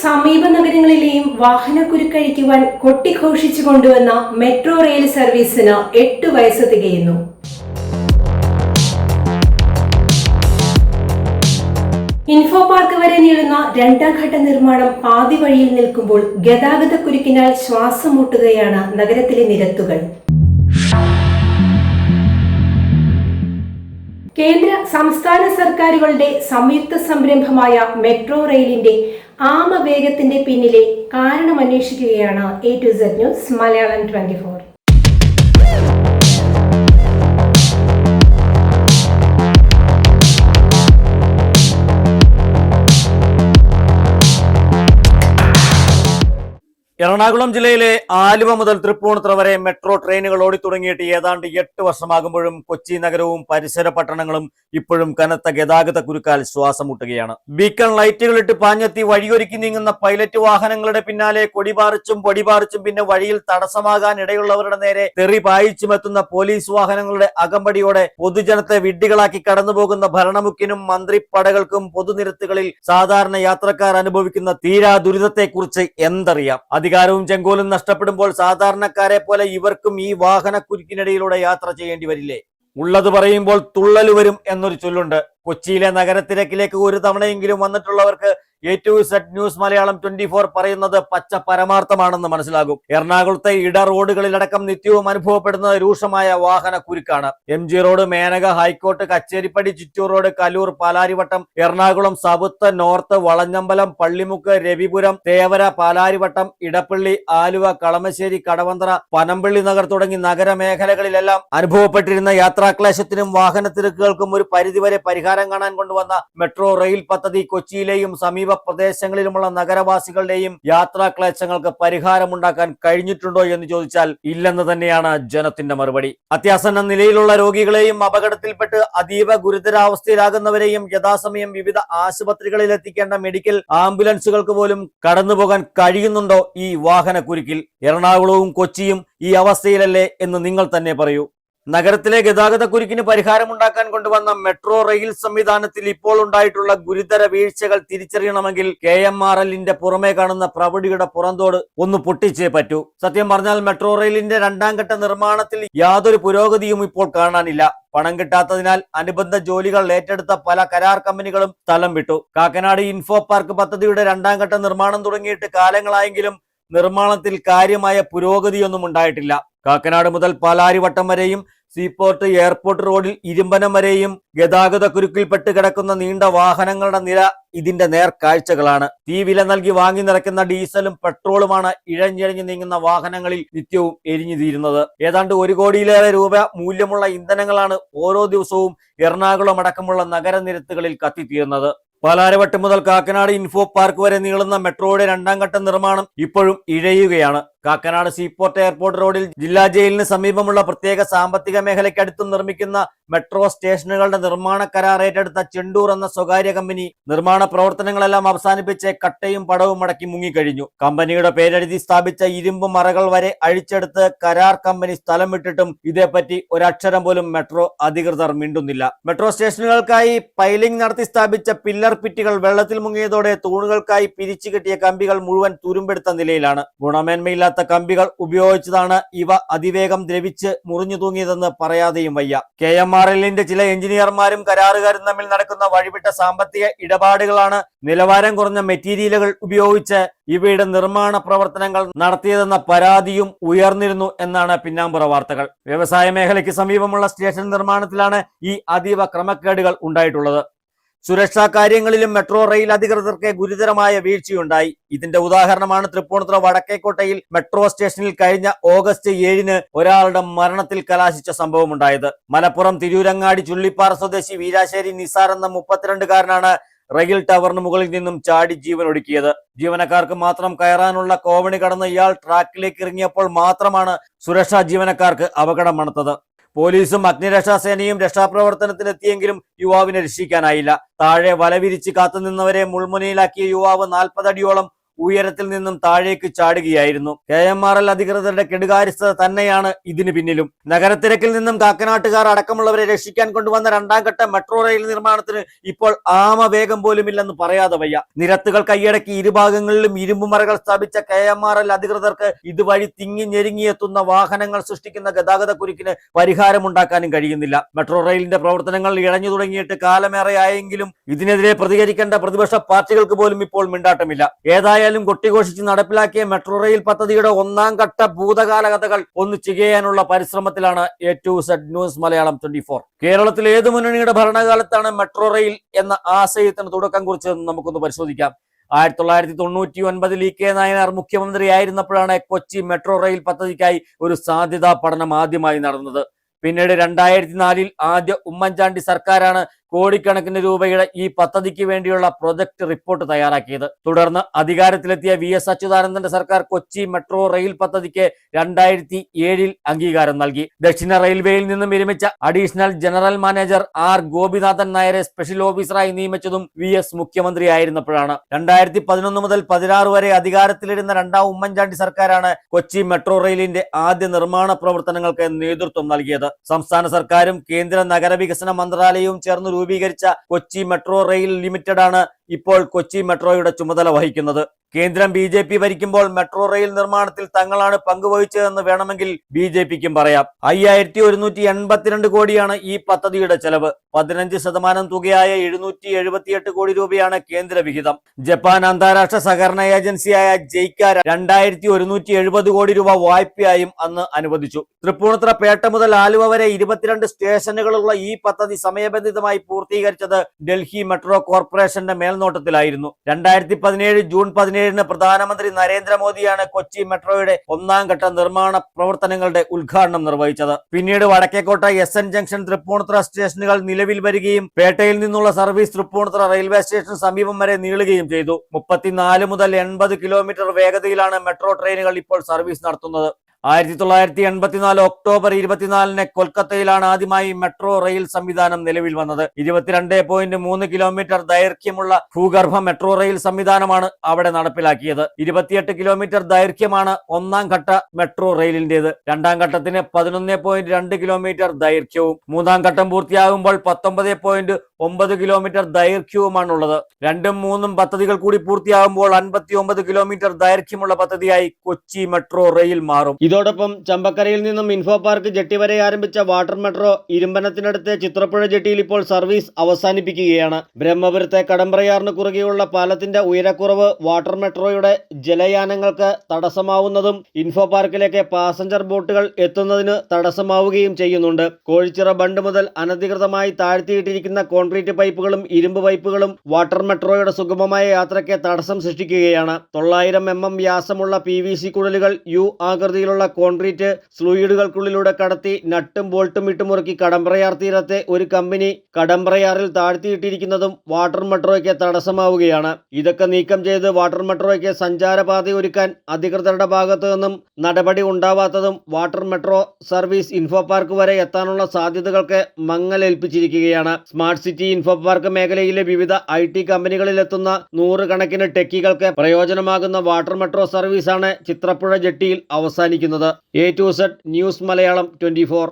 സമീപ നഗരങ്ങളിലെയും വാഹനക്കുരുക്കഴിക്കുവാൻ കൊട്ടിഘോഷിച്ചു കൊണ്ടുവന്ന metro rail സർവീസിന് 8 വയസ്സ് തികയുന്നു. ഇൻഫോ പാർക്ക് വരെ നീളുന്ന രണ്ടാം ഘട്ട നിർമ്മാണം പാതി വഴിയിൽ നിൽക്കുമ്പോൾ ഗതാഗതക്കുരുക്കിനാൽ ശ്വാസം മുട്ടുകയാണ് നഗരത്തിലെ നിരത്തുകൾ. കേന്ദ്ര സംസ്ഥാന സർക്കാരുകളുടെ സംയുക്ത സംരംഭമായ മെട്രോ റെയിലിന്റെ ആമവേഗത്തിന്റെ പിന്നിലെ കാരണമന്വേഷിക്കുകയാണ് A to Z news Malayalam 24. Ernakulam ജില്ലയിലെ ആലുവ മുതൽ തൃപ്പൂണിത്തുറ വരെ മെട്രോ ട്രെയിനുകൾ ഓടിത്തുടങ്ങിയിട്ട് ഏതാണ്ട് 8 വർഷമാകുമ്പോഴും കൊച്ചി നഗരവും പരിസര പട്ടണങ്ങളും ഇപ്പോഴും കനത്ത ഗതാഗത കുരുക്കാൽ ശ്വാസം മുട്ടുകയാണ്. ബീക്കൺ ലൈറ്റുകളിട്ട് പാഞ്ഞെത്തി വഴിയൊരുക്കി നീങ്ങുന്ന പൈലറ്റ് വാഹനങ്ങളുടെ പിന്നാലെ കൊടിപാറിച്ചും പൊടിപാറിച്ചും പിന്നെ വഴിയിൽ തടസ്സമാകാൻ ഇടയുള്ളവരുടെ നേരെ തെറി പായിച്ചുമെത്തുന്ന പോലീസ് വാഹനങ്ങളുടെ അകമ്പടിയോടെ പൊതുജനത്തെ വിഡ്ഢികളാക്കി കടന്നുപോകുന്ന ഭരണമുഖ്യനും മന്ത്രിപ്പടകൾക്കും പൊതുനിരത്തുകളിൽ സാധാരണ യാത്രക്കാർ അനുഭവിക്കുന്ന തീരാ ദുരിതത്തെക്കുറിച്ച് എന്തറിയാം? അധികാരവും ചെങ്കോലും നഷ്ടപ്പെടുമ്പോൾ സാധാരണക്കാരെ പോലെ ഇവർക്കും ഈ വാഹനക്കുരുക്കിനിടയിലൂടെ യാത്ര ചെയ്യേണ്ടി വരില്ലേ? ഉള്ളത് പറയുമ്പോൾ തുള്ളല് വരും എന്നൊരു ചൊല്ലുണ്ട്. കൊച്ചിയിലെ നഗരത്തിരക്കിലേക്ക് ഒരു തവണയെങ്കിലും വന്നിട്ടുള്ളവർക്ക് A to Z news Malayalam 24 പറയുന്നത് പച്ച പരമാർത്ഥമാണെന്ന് മനസ്സിലാകും. എറണാകുളത്തെ ഇട റോഡുകളിലടക്കം നിത്യവും അനുഭവപ്പെടുന്നത് രൂക്ഷമായ വാഹന കുരുക്കാണ്. MG road, Menaka, high court, Kacheripady, Chittoor road, Kaloor, Palarivattom, Ernakulam south, north, Valanjambalam, Pallimukku, Ravipuram, Thevara, Palarivattom, Edappally, Aluva, Kalamassery, Kadavanthra, Panampilly Nagar തുടങ്ങി നഗരമേഖലകളിലെല്ലാം അനുഭവപ്പെട്ടിരുന്ന യാത്രാക്ലേശത്തിനും വാഹനത്തിരക്കുകൾക്കും ഒരു പരിധിവരെ പരിഹാരം കാണാൻ കൊണ്ടുവന്ന മെട്രോ റെയിൽ പദ്ധതി കൊച്ചിയിലെയും സമീപ പ്രദേശങ്ങളിലുമുള്ള നഗരവാസികളുടെയും യാത്രാക്ലേശങ്ങൾക്ക് പരിഹാരമുണ്ടാക്കാൻ കഴിഞ്ഞിട്ടുണ്ടോ എന്ന് ചോദിച്ചാൽ ഇല്ലെന്ന് തന്നെയാണ് ജനത്തിന്റെ മറുപടി. അത്യാസന്ന നിലയിലുള്ള രോഗികളെയും അപകടത്തിൽപ്പെട്ട് അതീവ ഗുരുതരാവസ്ഥയിലാകുന്നവരെയും യഥാസമയം വിവിധ ആശുപത്രികളിൽ എത്തിക്കേണ്ട മെഡിക്കൽ ആംബുലൻസുകൾക്ക് പോലും കടന്നുപോകാൻ കഴിയുന്നുണ്ടോ ഈ വാഹനക്കുരുക്കിൽ? എറണാകുളവും കൊച്ചിയും ഈ അവസ്ഥയിലല്ലേ എന്ന് നിങ്ങൾ തന്നെ പറയൂ. നഗരത്തിലെ ഗതാഗത കുരുക്കിന് പരിഹാരമുണ്ടാക്കാൻ കൊണ്ടുവന്ന മെട്രോ റെയിൽ സംവിധാനത്തിൽ ഇപ്പോൾ ഉണ്ടായിട്ടുള്ള ഗുരുതര വീഴ്ചകൾ തിരിച്ചറിയണമെങ്കിൽ KMRL പുറമെ കാണുന്ന പ്രൗഢിയുടെ പുറന്തോട് ഒന്ന് പൊട്ടിച്ചേ പറ്റൂ. സത്യം പറഞ്ഞാൽ മെട്രോ റെയിലിന്റെ രണ്ടാം ഘട്ട നിർമ്മാണത്തിൽ യാതൊരു പുരോഗതിയും ഇപ്പോൾ കാണാനില്ല. പണം കിട്ടാത്തതിനാൽ അനുബന്ധ ജോലികൾ ഏറ്റെടുത്ത പല കരാർ കമ്പനികളും സ്ഥലം വിട്ടു. കാക്കനാട് ഇൻഫോ പാർക്ക് പദ്ധതിയുടെ രണ്ടാം ഘട്ട നിർമ്മാണം തുടങ്ങിയിട്ട് കാലങ്ങളായെങ്കിലും നിർമ്മാണത്തിൽ കാര്യമായ പുരോഗതിയൊന്നും ഉണ്ടായിട്ടില്ല. കാക്കനാട് മുതൽ പാലാരിവട്ടം വരെയും സീപോർട്ട് എയർപോർട്ട് റോഡിൽ ഇരുമ്പനം വരെയും ഗതാഗത കുരുക്കിൽപ്പെട്ട് കിടക്കുന്ന നീണ്ട വാഹനങ്ങളുടെ നിര ഇതിന്റെ നേർക്കാഴ്ചകളാണ്. തീ വില നൽകി വാങ്ങി നിറയ്ക്കുന്ന ഡീസലും പെട്രോളുമാണ് ഇഴഞ്ഞിഴഞ്ഞു നീങ്ങുന്ന വാഹനങ്ങളിൽ നിത്യവും എരിഞ്ഞു തീരുന്നത്. ഏതാണ്ട് 1 കോടിയിലേറെ രൂപ മൂല്യമുള്ള ഇന്ധനങ്ങളാണ് ഓരോ ദിവസവും എറണാകുളം അടക്കമുള്ള നഗരനിരത്തുകളിൽ കത്തിത്തീരുന്നത്. പാലാരിവട്ടം മുതൽ കാക്കനാട് ഇൻഫോ പാർക്ക് വരെ നീളുന്ന മെട്രോയുടെ രണ്ടാം ഘട്ട നിർമ്മാണം ഇപ്പോഴും ഇഴയുകയാണ്. കാക്കനാട് സീപോർട്ട് എയർപോർട്ട് റോഡിൽ ജില്ലാ ജയിലിന് സമീപമുള്ള പ്രത്യേക സാമ്പത്തിക മേഖലയ്ക്കടുത്തും നിർമ്മിക്കുന്ന മെട്രോ സ്റ്റേഷനുകളുടെ നിർമ്മാണ കരാർ ഏറ്റെടുത്ത ചെണ്ടൂർ എന്ന സ്വകാര്യ കമ്പനി നിർമ്മാണ പ്രവർത്തനങ്ങളെല്ലാം അവസാനിപ്പിച്ച് കട്ടയും പടവും മടക്കി മുങ്ങിക്കഴിഞ്ഞു. കമ്പനിയുടെ പേരെഴുതി സ്ഥാപിച്ച ഇരുമ്പ് മറകൾ വരെ അഴിച്ചെടുത്ത് കരാർ കമ്പനി സ്ഥലം വിട്ടിട്ടും ഇതേപ്പറ്റി ഒരക്ഷരം പോലും മെട്രോ അധികൃതർ മിണ്ടുന്നില്ല. മെട്രോ സ്റ്റേഷനുകൾക്കായി പൈലിംഗ് നടത്തി സ്ഥാപിച്ച പില്ലർ പിറ്റുകൾ വെള്ളത്തിൽ മുങ്ങിയതോടെ തൂണുകൾക്കായി പിരിച്ചു കെട്ടിയ കമ്പികൾ മുഴുവൻ തുരുമ്പെടുത്ത നിലയിലാണ്. ഗുണമേന്മയില്ലാത്ത കമ്പികൾ ഉപയോഗിച്ചതാണ് ഇവ അതിവേഗം ദ്രവിച്ച് മുറിഞ്ഞു തൂങ്ങിയതെന്ന് പറയാതെയും വയ്യ. KMRL ചില എഞ്ചിനീയർമാരും കരാറുകാരും തമ്മിൽ നടക്കുന്ന വഴിവിട്ട സാമ്പത്തിക ഇടപാടുകളാണ് നിലവാരം കുറഞ്ഞ മെറ്റീരിയലുകൾ ഉപയോഗിച്ച് ഇവയുടെ നിർമ്മാണ പ്രവർത്തനങ്ങൾ നടത്തിയതെന്ന പരാതിയും ഉയർന്നിരുന്നു എന്നാണ് പിന്നാമ്പുറ വാർത്തകൾ. വ്യവസായ മേഖലയ്ക്ക് സമീപമുള്ള സ്റ്റേഷൻ നിർമ്മാണത്തിലാണ് ഈ അതീവ ക്രമക്കേടുകൾ ഉണ്ടായിട്ടുള്ളത്. സുരക്ഷാ കാര്യങ്ങളിലും മെട്രോ റെയിൽ അധികൃതർക്ക് ഗുരുതരമായ വീഴ്ചയുണ്ടായി. ഇതിന്റെ ഉദാഹരണമാണ് തൃപ്പൂണിത്തുറ വടക്കേക്കോട്ടയിൽ മെട്രോ സ്റ്റേഷനിൽ കഴിഞ്ഞ ഓഗസ്റ്റ് 7 ഒരാളുടെ മരണത്തിൽ കലാശിച്ച സംഭവമുണ്ടായത്. മലപ്പുറം തിരൂരങ്ങാടി ചുള്ളിപ്പാറ സ്വദേശി വീരാശ്ശേരി നിസാർ എന്ന 32കാരനാണ് റെയിൽ ടവറിന് മുകളിൽ നിന്നും ചാടി ജീവനൊടുക്കിയത്. ജീവനക്കാർക്ക് മാത്രം കയറാനുള്ള കോവണി കടന്ന് ഇയാൾ ട്രാക്കിലേക്ക് ഇറങ്ങിയപ്പോൾ മാത്രമാണ് സുരക്ഷാ ജീവനക്കാർക്ക് അപകടം മണത്തത്. പോലീസും അഗ്നിരക്ഷാസേനയും രക്ഷാപ്രവർത്തനത്തിനെത്തിയെങ്കിലും യുവാവിനെ രക്ഷിക്കാനായില്ല. താഴെ വലവിരിച്ച് കാത്തുനിന്നവരെ മുൾമുനയിലാക്കിയ യുവാവ് 40 അടിയോളം ഉയരത്തിൽ നിന്നും താഴേക്ക് ചാടുകയായിരുന്നു. KMRL അധികൃതരുടെ കെടുകാര്യസ്ഥത തന്നെയാണ് ഇതിന് പിന്നിലും. നഗരത്തിരക്കിൽ നിന്നും കാക്കനാട്ടുകാർ അടക്കമുള്ളവരെ രക്ഷിക്കാൻ കൊണ്ടുവന്ന രണ്ടാം ഘട്ട മെട്രോ റെയിൽ നിർമ്മാണത്തിന് ഇപ്പോൾ ആമവേഗം പോലുമില്ലെന്ന് പറയാതെ വയ്യ. നിരത്തുകൾ കൈയടക്കി ഇരുഭാഗങ്ങളിലും ഇരുമ്പുമറകൾ സ്ഥാപിച്ച KMRL അധികൃതർക്ക് ഇതുവഴി തിങ്ങി ഞെരുങ്ങിയെത്തുന്ന വാഹനങ്ങൾ സൃഷ്ടിക്കുന്ന ഗതാഗത കുരുക്കിന് പരിഹാരമുണ്ടാക്കാനും കഴിയുന്നില്ല. മെട്രോ റെയിലിന്റെ പ്രവർത്തനങ്ങൾ ഇഴഞ്ഞു തുടങ്ങിയിട്ട് കാലമേറെയായെങ്കിലും ഇതിനെതിരെ പ്രതികരിക്കേണ്ട പ്രതിപക്ഷ പാർട്ടികൾക്ക് പോലും ഇപ്പോൾ മിണ്ടാട്ടമില്ല. ഏതായാലും കൊട്ടിഘോഷിച്ച് നടപ്പിലാക്കിയ മെട്രോ റെയിൽ പദ്ധതിയുടെ ഒന്നാം ഘട്ട ഭൂതകാല കഥകൾ ഒന്ന് ചികയാനുള്ള പരിശ്രമത്തിലാണ് A to Z news Malayalam 24. കേരളത്തിൽ ഏത് മുന്നണിയുടെ ഭരണകാലത്താണ് മെട്രോ റെയിൽ എന്ന ആശയത്തിന് തുടക്കം കുറിച്ചതെന്ന് നമുക്കൊന്ന് പരിശോധിക്കാം. 1999 E.K. നായനാർ മുഖ്യമന്ത്രിയായിരുന്നപ്പോഴാണ് കൊച്ചി മെട്രോ റെയിൽ പദ്ധതിക്കായി ഒരു സാധ്യതാ പഠനം ആദ്യമായി നടന്നത്. പിന്നീട് 2004 ആദ്യ ഉമ്മൻചാണ്ടി സർക്കാരാണ് കോടിക്കണക്കിന് രൂപയുടെ ഈ പദ്ധതിക്ക് വേണ്ടിയുള്ള പ്രൊജക്ട് റിപ്പോർട്ട് തയ്യാറാക്കിയത്. തുടർന്ന് അധികാരത്തിലെത്തിയ VS അച്യുതാനന്ദന്റെ സർക്കാർ കൊച്ചി മെട്രോ റെയിൽ പദ്ധതിക്ക് 2007 അംഗീകാരം നൽകി. ദക്ഷിണ റെയിൽവേയിൽ നിന്നും വിരമിച്ച additional general manager R. Gopinathan നായരെ സ്പെഷ്യൽ ഓഫീസറായി നിയമിച്ചതും VS മുഖ്യമന്ത്രിയായിരുന്നപ്പോഴാണ്. 2011 മുതൽ 16 വരെ അധികാരത്തിലിരുന്ന രണ്ടാം ഉമ്മൻചാണ്ടി സർക്കാരാണ് കൊച്ചി മെട്രോ റെയിലിന്റെ ആദ്യ നിർമ്മാണ പ്രവർത്തനങ്ങൾക്ക് നേതൃത്വം നൽകിയത്. സംസ്ഥാന സർക്കാരും കേന്ദ്ര നഗരവികസന മന്ത്രാലയവും ചേർന്ന് രൂപീകരിച്ച കൊച്ചി മെട്രോ റെയിൽ ലിമിറ്റഡ് ആണ് ഇപ്പോൾ കൊച്ചി മെട്രോയുടെ ചുമതല വഹിക്കുന്നത്. കേന്ദ്രം BJP ഭരിക്കുമ്പോൾ മെട്രോ റെയിൽ നിർമ്മാണത്തിൽ തങ്ങളാണ് പങ്കുവഹിച്ചതെന്ന് വേണമെങ്കിൽ BJPക്കും പറയാം. 5182 കോടിയാണ് ഈ പദ്ധതിയുടെ ചെലവ്. 15% തുകയായ 778 കോടി രൂപയാണ് കേന്ദ്ര വിഹിതം. ജപ്പാൻ അന്താരാഷ്ട്ര സഹകരണ ഏജൻസിയായ ജെയ്ക്ക 2170 കോടി രൂപ വായ്പയായും അന്ന് അനുവദിച്ചു. തൃപ്പൂണിത്തുറ പേട്ട മുതൽ ആലുവ വരെ 22 സ്റ്റേഷനുകളുള്ള ഈ പദ്ധതി സമയബന്ധിതമായി പൂർത്തീകരിച്ചത് ഡൽഹി മെട്രോ കോർപ്പറേഷന്റെ മേൽനോട്ടത്തിലായിരുന്നു. 2017 ജൂൺ 17 പ്രധാനമന്ത്രി നരേന്ദ്രമോദിയാണ് കൊച്ചി മെട്രോയുടെ ഒന്നാം ഘട്ട നിർമ്മാണ പ്രവർത്തനങ്ങളുടെ ഉദ്ഘാടനം നിർവഹിച്ചത്. പിന്നീട് വടക്കേക്കോട്ട SN ജംഗ്ഷൻ തൃപ്പൂണിത്തുറ സ്റ്റേഷനുകൾ നിലവിൽ വരികയും പേട്ടയിൽ നിന്നുള്ള സർവീസ് തൃപ്പൂണിത്തുറ റെയിൽവേ സ്റ്റേഷന് സമീപം വരെ നീളുകയും ചെയ്തു. 34 മുതൽ 80 കിലോമീറ്റർ വേഗതയിലാണ് മെട്രോ ട്രെയിനുകൾ ഇപ്പോൾ സർവീസ് നടത്തുന്നത്. 1984 ഒക്ടോബർ 24 കൊൽക്കത്തയിലാണ് ആദ്യമായി മെട്രോ റെയിൽ സംവിധാനം നിലവിൽ വന്നത്. 22.3 കിലോമീറ്റർ ദൈർഘ്യമുള്ള ഭൂഗർഭ മെട്രോ റെയിൽ സംവിധാനമാണ് അവിടെ നടപ്പിലാക്കിയത്. 28 കിലോമീറ്റർ ദൈർഘ്യമാണ് ഒന്നാം ഘട്ട മെട്രോ റെയിലിന്റേത്. രണ്ടാം ഘട്ടത്തിന് 11.2 കിലോമീറ്റർ ദൈർഘ്യവും മൂന്നാം ഘട്ടം പൂർത്തിയാകുമ്പോൾ 19.9 കിലോമീറ്റർ ദൈർഘ്യവുമാണുള്ളത്. 2ഉം 3ഉം പദ്ധതികൾ കൂടി പൂർത്തിയാകുമ്പോൾ 59 കിലോമീറ്റർ ദൈർഘ്യമുള്ള പദ്ധതിയായി കൊച്ചി മെട്രോ റെയിൽ മാറും. ഇതോടൊപ്പം ചമ്പക്കരയിൽ നിന്നും ഇൻഫോ പാർക്ക് ജെട്ടി വരെ ആരംഭിച്ച വാട്ടർ മെട്രോ ഇരുമ്പനത്തിനടുത്ത് ചിത്രപ്പുഴ ജെട്ടിയിൽ ഇപ്പോൾ സർവീസ് അവസാനിപ്പിക്കുകയാണ്. ബ്രഹ്മപുരത്തെ കടമ്പ്രയാറിന് കുറുകെയുള്ള പാലത്തിന്റെ ഉയരക്കുറവ് വാട്ടർ മെട്രോയുടെ ജലയാനങ്ങൾക്ക് തടസ്സമാവുന്നതും ഇൻഫോ പാർക്കിലേക്ക് പാസഞ്ചർ ബോട്ടുകൾ എത്തുന്നതിന് തടസ്സമാവുകയും ചെയ്യുന്നുണ്ട്. കോഴിച്ചിറ ബണ്ട് മുതൽ അനധികൃതമായി താഴ്ത്തിയിട്ടിരിക്കുന്ന കോൺക്രീറ്റ് പൈപ്പുകളും ഇരുമ്പ് പൈപ്പുകളും വാട്ടർ മെട്രോയുടെ സുഗമമായ യാത്രയ്ക്ക് തടസ്സം സൃഷ്ടിക്കുകയാണ്. 900 mm വ്യാസമുള്ള PVC കുഴലുകൾ U ആകൃതിയിലുള്ള കോൺക്രീറ്റ് ഫ്ലൂയിഡുകൾക്കുള്ളിലൂടെ കടത്തി നട്ടും ബോൾട്ടും ഇട്ടുമുറുക്കി കടമ്പ്രയാർ തീരത്തെ ഒരു കമ്പനി കടമ്പ്രയാറിൽ താഴ്ത്തിയിട്ടിരിക്കുന്നതും വാട്ടർ മെട്രോയ്ക്ക് തടസ്സമാവുകയാണ്. ഇതൊക്കെ നീക്കം ചെയ്ത് വാട്ടർ മെട്രോയ്ക്ക് സഞ്ചാരപാത ഒരുക്കാൻ അധികൃതരുടെ ഭാഗത്തു നിന്നും നടപടി ഉണ്ടാവാത്തതും water metro service info park വരെ എത്താനുള്ള സാധ്യതകൾക്ക് മങ്ങലേൽപ്പിച്ചിരിക്കുകയാണ്. സ്മാർട്ട് സിറ്റി ഇൻഫോ പാർക്ക് മേഖലയിലെ വിവിധ IT കമ്പനികളിലെത്തുന്ന 100 കണക്കിന് ടെക്കികൾക്ക് പ്രയോജനമാകുന്ന വാട്ടർ മെട്രോ സർവീസാണ് ചിത്രപ്പുഴ ജെട്ടിയിൽ അവസാനിക്കുന്നത്. A to Z news Malayalam 24.